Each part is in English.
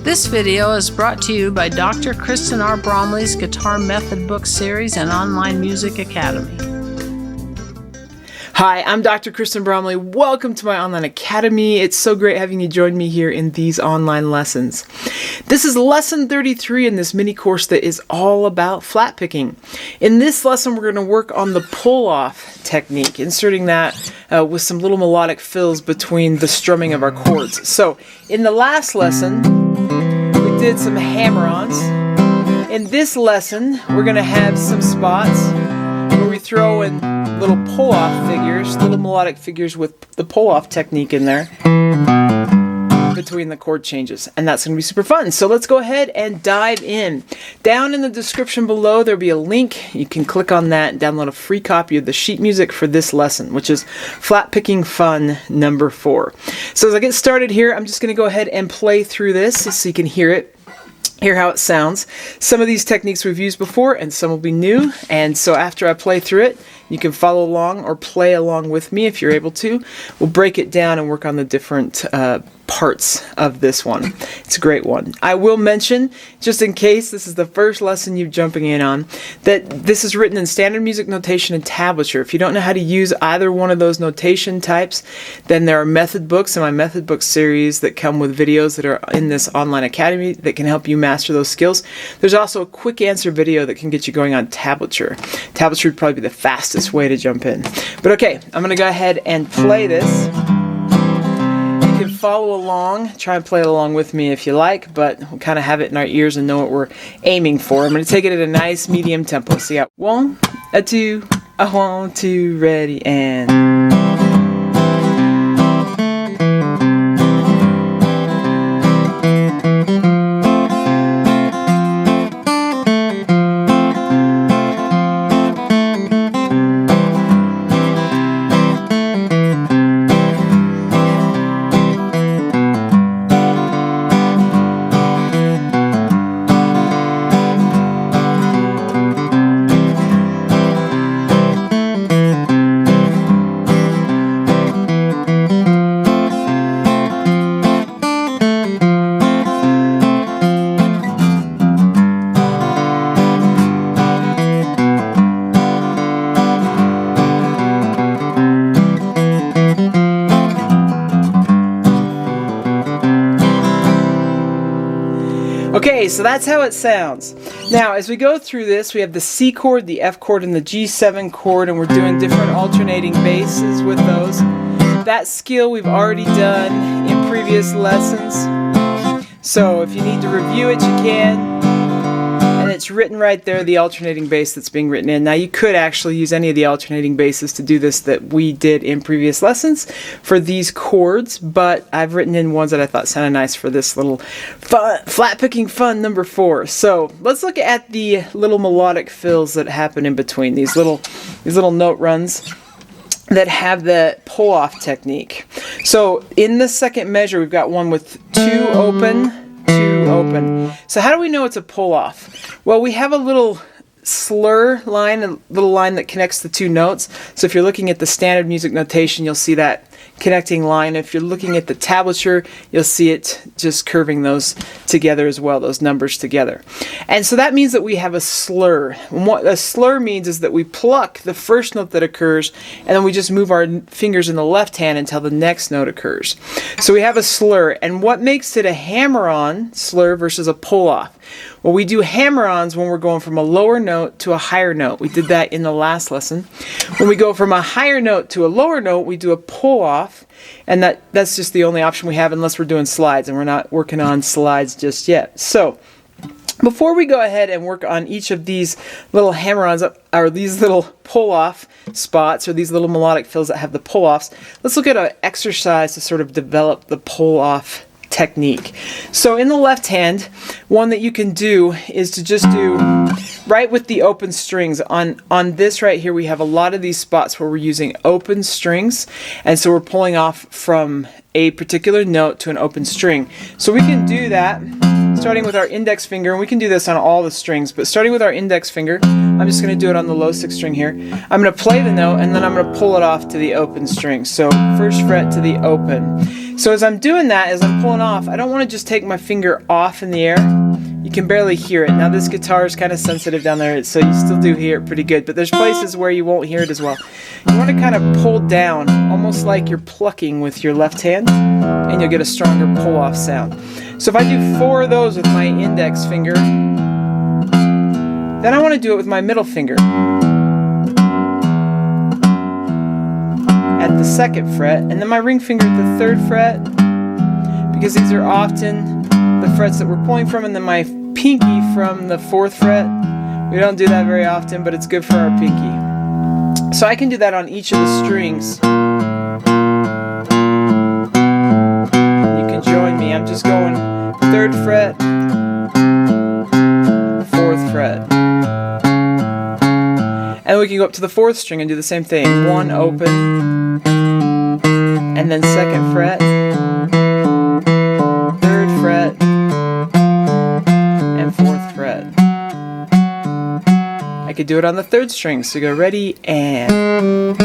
This video is brought to you by Dr. Kristen R. Bromley's Guitar Method Book Series and Online Music Academy. Hi, I'm Dr. Kristen Bromley. Welcome to my online academy. It's so great having you join me here in these online lessons. This is lesson 33 in this mini course that is all about flat picking. In this lesson, we're going to work on the pull-off technique, inserting that with some little melodic fills between the strumming of our chords. So, in the last lesson, we did some hammer-ons. In this lesson, we're going to have some spots where we throw in little pull-off figures, little melodic figures with the pull-off technique in there between the chord changes, and that's going to be super fun. So let's go ahead and dive in. Down in the description below there'll be a link. You can click on that and download a free copy of the sheet music for this lesson, which is Flat Picking Fun number 4. So as I get started here, I'm just going to go ahead and play through this so you can hear how it sounds. Some of these techniques we've used before and some will be new, and so after I play through it, you can follow along or play along with me if you're able to. We'll break it down and work on the different parts of this one. It's a great one. I will mention, just in case this is the first lesson you're jumping in on, that this is written in standard music notation and tablature. If you don't know how to use either one of those notation types, then there are method books in my method book series that come with videos that are in this online academy that can help you master those skills. There's also a quick answer video that can get you going on tablature. Tablature would probably be the fastest way to jump in. But okay, I'm going to go ahead and play this. You can follow along, try and play it along with me if you like, but we'll kind of have it in our ears and know what we're aiming for. I'm going to take it at a nice medium tempo. So you got 1, a 2, a 1, 2, ready, and... Okay, so that's how it sounds. Now, as we go through this, we have the C chord, the F chord, and the G7 chord, and we're doing different alternating basses with those. That skill we've already done in previous lessons. So if you need to review it, you can. And it's written right there, the alternating bass that's being written in. Now, you could actually use any of the alternating basses to do this that we did in previous lessons for these chords, but I've written in ones that I thought sounded nice for this little flat picking fun number 4. So let's look at the little melodic fills that happen in between, these little note runs that have the pull-off technique. So in the second measure, we've got one with 2 open, 2 open. So how do we know it's a pull-off? Well, we have a little slur line, a little line that connects the 2 notes. So if you're looking at the standard music notation, you'll see that connecting line. If you're looking at the tablature, you'll see it just curving those together as well, those numbers together. And so that means that we have a slur. And what a slur means is that we pluck the first note that occurs, and then we just move our fingers in the left hand until the next note occurs. So we have a slur. And what makes it a hammer-on slur versus a pull-off? Well, we do hammer-ons when we're going from a lower note to a higher note. We did that in the last lesson. When we go from a higher note to a lower note, we do a pull-off, and that's just the only option we have unless we're doing slides, and we're not working on slides just yet. So, before we go ahead and work on each of these little hammer-ons, or these little pull-off spots, or these little melodic fills that have the pull-offs, let's look at an exercise to sort of develop the pull-off technique. So in the left hand, one that you can do is to just do right with the open strings. On this right here, we have a lot of these spots where we're using open strings, and so we're pulling off from a particular note to an open string. So we can do that starting with our index finger, and we can do this on all the strings, but starting with our index finger, I'm just going to do it on the low 6th string here. I'm going to play the note, and then I'm going to pull it off to the open string. So 1st fret to the open. So as I'm doing that, as I'm pulling off, I don't want to just take my finger off in the air. You can barely hear it. Now this guitar is kind of sensitive down there, so you still do hear it pretty good, but there's places where you won't hear it as well. You want to kind of pull down, almost like you're plucking with your left hand, and you'll get a stronger pull-off sound. So if I do 4 of those with my index finger, then I want to do it with my middle finger at the 2nd fret, and then my ring finger at the 3rd fret, because these are often the frets that we're pulling from, and then my pinky from the 4th fret. We don't do that very often, but it's good for our pinky. So I can do that on each of the strings. You can join me. I'm just going 3rd fret, 4th fret. And we can go up to the 4th string and do the same thing. 1 open, and then 2nd fret, 3rd fret, and 4th fret. I could do it on the 3rd string, so go ready, and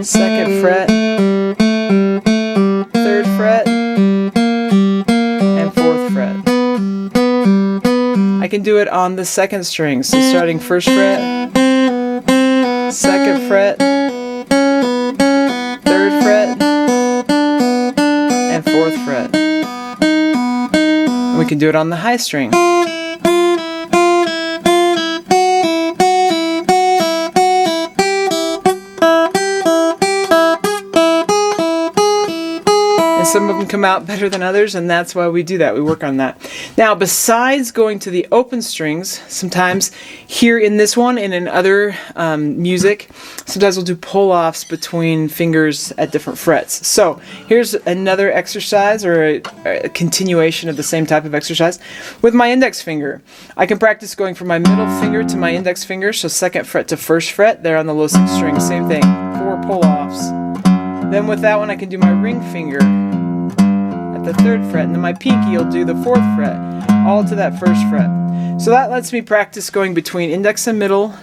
2nd fret, 3rd fret, and 4th fret. I can do it on the 2nd string, so starting 1st fret, 2nd fret, 3rd fret, and 4th fret. And we can do it on the high string. Some of them come out better than others, and that's why we do that. We work on that. Now, besides going to the open strings, sometimes here in this one and in other music, sometimes we'll do pull-offs between fingers at different frets. So here's another exercise, or a continuation of the same type of exercise. With my index finger, I can practice going from my middle finger to my index finger, so 2nd fret to 1st fret, there on the low 6th string, same thing, 4 pull-offs. Then with that one, I can do my ring finger at the 3rd fret, and then my pinky will do the 4th fret, all to that 1st fret. So that lets me practice going between index and middle,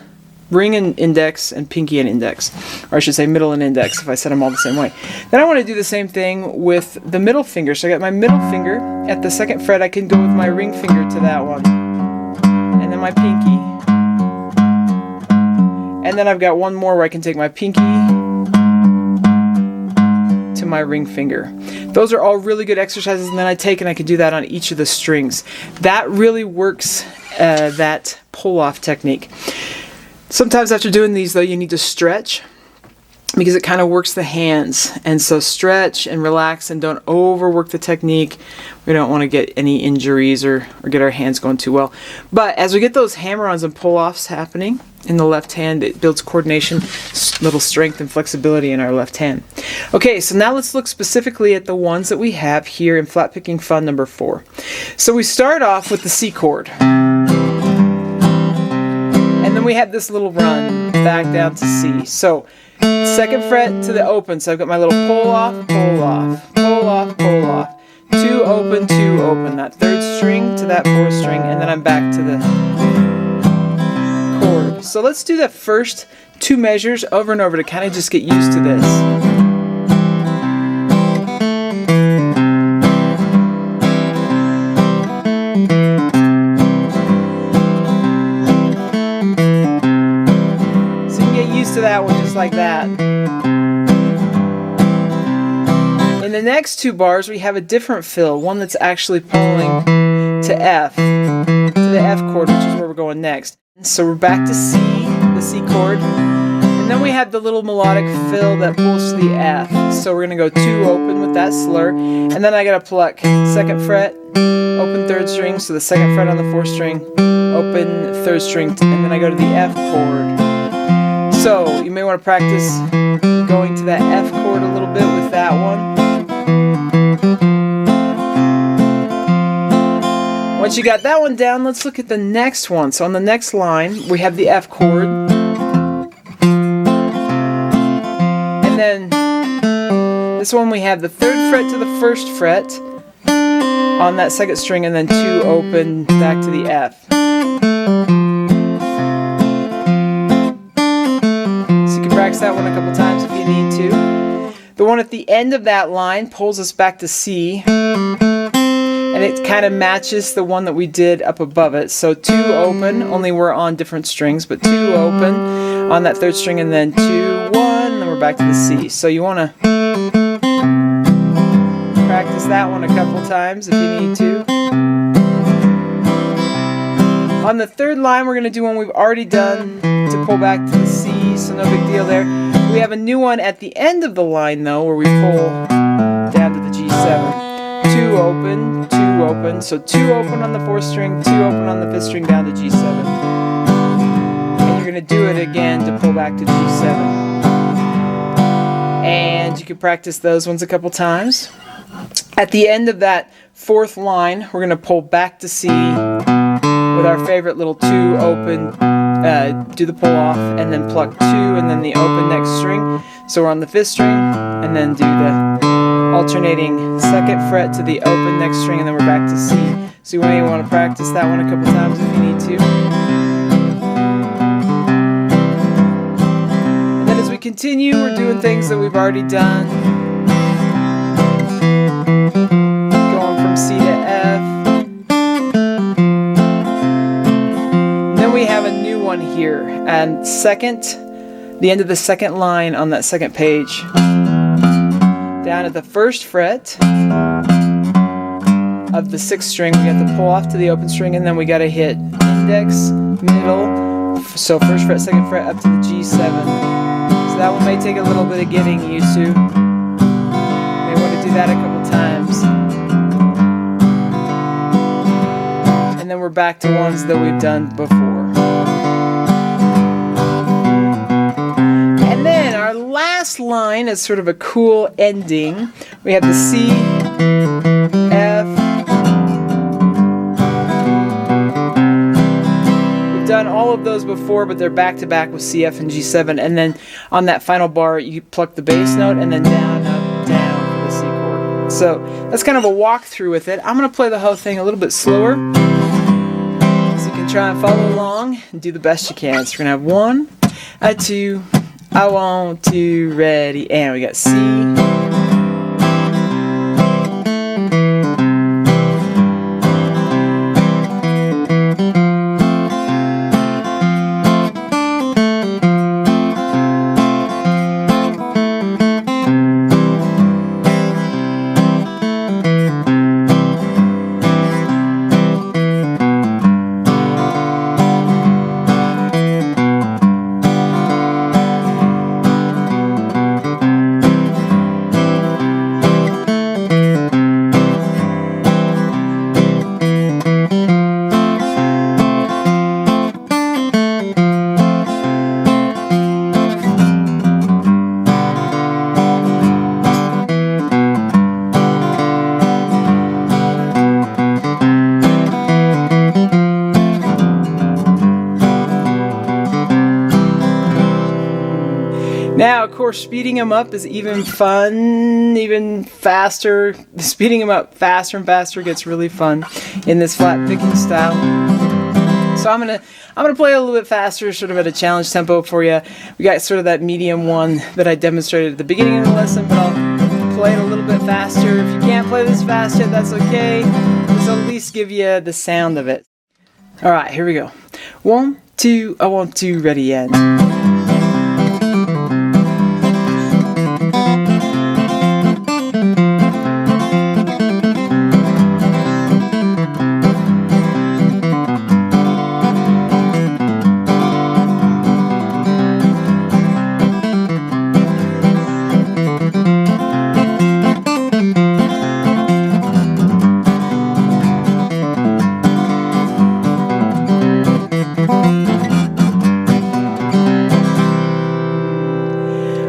ring and index, and pinky and index. Or I should say middle and index if I set them all the same way. Then I want to do the same thing with the middle finger. So I got my middle finger at the 2nd fret, I can go with my ring finger to that one, and then my pinky. And then I've got one more where I can take my pinky to my ring finger. Those are all really good exercises, and then I take and I can do that on each of the strings. That really works that pull-off technique. Sometimes after doing these, though, you need to stretch, because it kind of works the hands. And so stretch and relax, and don't overwork the technique. We don't want to get any injuries or get our hands going too well. But as we get those hammer-ons and pull-offs happening in the left hand, it builds coordination, little strength and flexibility in our left hand. Okay, so now let's look specifically at the ones that we have here in Flatpicking Fun number 4. So we start off with the C chord. And then we have this little run back down to C. So 2nd fret to the open. So I've got my little pull off, pull off, pull off, pull off. 2 open, 2 open. That 3rd string to that 4th string, and then I'm back to the chord. So let's do the first 2 measures over and over to kind of just get used to this. To that one just like that. In the next 2 bars we have a different fill, one that's actually pulling to F, to the F chord, which is where we're going next. So we're back to C, the C chord, and then we have the little melodic fill that pulls to the F. So we're going to go 2 open with that slur, and then I got to pluck 2nd fret, open 3rd string, so the 2nd fret on the 4th string, open 3rd string, and then I go to the F chord. So you may want to practice going to that F chord a little bit with that one. Once you got that one down, let's look at the next one. So on the next line, we have the F chord. And then this one we have the 3rd fret to the 1st fret. on that second string, and then 2 open back to the F. So you can practice that one a couple times if you need to. The one at the end of that line pulls us back to C, and it kind of matches the one that we did up above it. So 2 open, only we're on different strings, but 2 open on that third string, and then 2, 1, and then we're back to the C. So you want to practice that one a couple times if you need to. On the third line, we're going to do one we've already done to pull back to the C, so no big deal there. We have a new one at the end of the line, though, where we pull down to the G7. 2 open, 2 open, so 2 open on the 4th string, 2 open on the 5th string down to G7. And you're going to do it again to pull back to G7. And you can practice those ones a couple times. At the end of that 4th line, we're going to pull back to C with our favorite little 2 open, do the pull off, and then pluck 2, and then the open next string. So we're on the 5th string, and then do the alternating 2nd fret to the open next string, and then we're back to C. So you may want to practice that one a couple times if you need to. And then as we continue, we're doing things that we've already done. Going from C to F. Then we have a new one here. And the end of the second line on that second page. Down at the 1st fret of the 6th string, we got to pull off to the open string, and then we got to hit index, middle, so 1st fret, 2nd fret up to the G7. So that one may take a little bit of getting used to. You may want to do that a couple times. And then we're back to ones that we've done before. And then our last line is sort of a cool ending. We have the C, F. We've done all of those before, but they're back to back with C, F, and G7. And then on that final bar, you pluck the bass note, and then down, up, down for the C chord. So that's kind of a walkthrough with it. I'm going to play the whole thing a little bit slower, so you can try and follow along and do the best you can. So we're going to have 1, a 2, I want to, ready, and we got C. Now, of course, speeding them up is even fun, even faster. Speeding them up faster and faster gets really fun in this flat picking style. So I'm gonna play a little bit faster, sort of at a challenge tempo for you. We got sort of that medium one that I demonstrated at the beginning of the lesson, but I'll play it a little bit faster. If you can't play this fast yet, that's okay. This will at least give you the sound of it. All right, here we go. 1, 2, I want to, ready, and.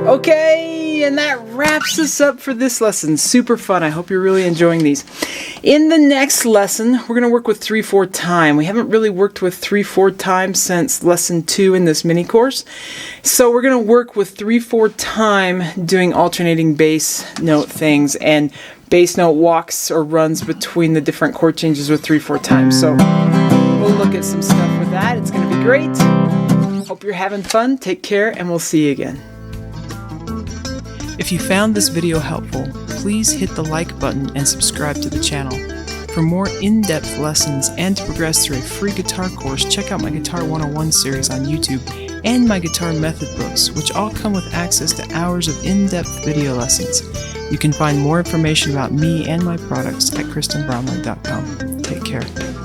Okay, and that wraps us up for this lesson. Super fun. I hope you're really enjoying these. In the next lesson, we're going to work with 3/4 time. We haven't really worked with 3/4 time since lesson 2 in this mini course. So we're going to work with 3/4 time doing alternating bass note things and bass note walks or runs between the different chord changes with 3/4 times. So we'll look at some stuff with that. It's going to be great. Hope you're having fun. Take care, and we'll see you again. If you found this video helpful, please hit the like button and subscribe to the channel. For more in-depth lessons and to progress through a free guitar course, check out my Guitar 101 series on YouTube and my guitar method books, which all come with access to hours of in-depth video lessons. You can find more information about me and my products at KristenBromley.com. Take care.